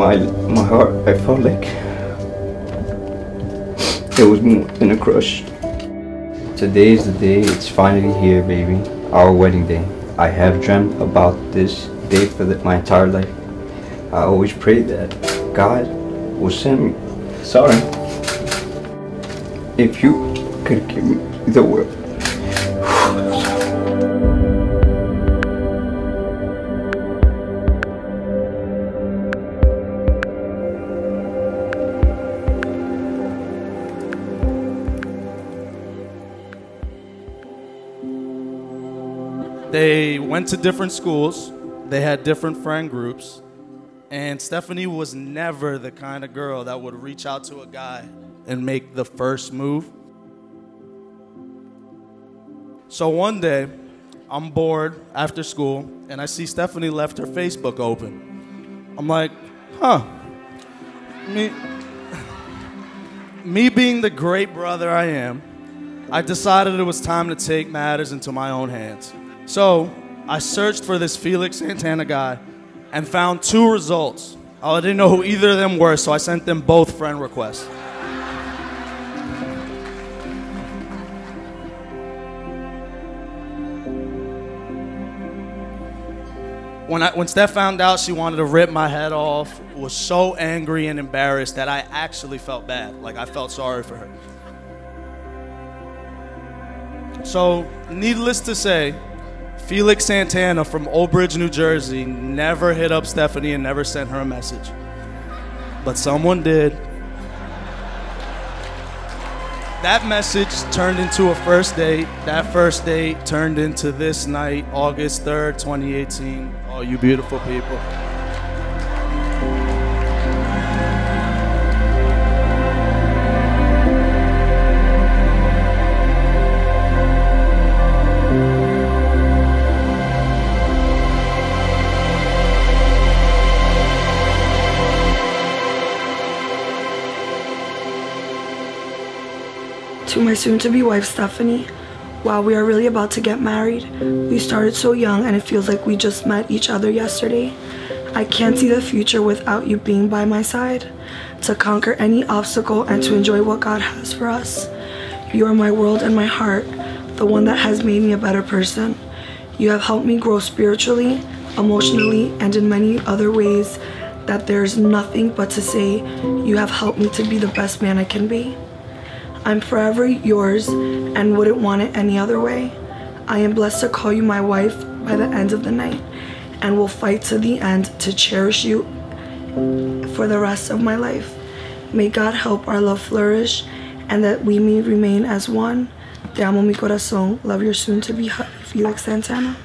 my heart, I felt like it was more than a crush. Today is the day, it's finally here, baby. Our wedding day. I have dreamt about this day for my entire life. I always prayed that God will send me. Sorry. If you could give me the world. They went to different schools, they had different friend groups, and Stephanie was never the kind of girl that would reach out to a guy and make the first move. So one day, I'm bored after school, and I see Stephanie left her Facebook open. I'm like, huh, me being the great brother I am, I decided it was time to take matters into my own hands. So I searched for this Felix Santana guy and found 2 results. I didn't know who either of them were, so I sent them both friend requests. When Steph found out, she wanted to rip my head off, was so angry and embarrassed that I actually felt bad. Like, I felt sorry for her. So, needless to say, Felix Santana from Old Bridge, New Jersey never hit up Stephanie and never sent her a message. But someone did. That message turned into a first date. That first date turned into this night, August 3rd, 2018. All you beautiful people. To my soon-to-be wife, Stephanie, wow, we are really about to get married. We started so young and it feels like we just met each other yesterday. I can't see the future without you being by my side, to conquer any obstacle and to enjoy what God has for us. You are my world and my heart, the one that has made me a better person. You have helped me grow spiritually, emotionally, and in many other ways that there's nothing but to say you have helped me to be the best man I can be. I'm forever yours and wouldn't want it any other way. I am blessed to call you my wife by the end of the night and will fight to the end to cherish you for the rest of my life. May God help our love flourish and that we may remain as one. Te amo mi corazón. Love your soon-to-be hubby, Felix Santana.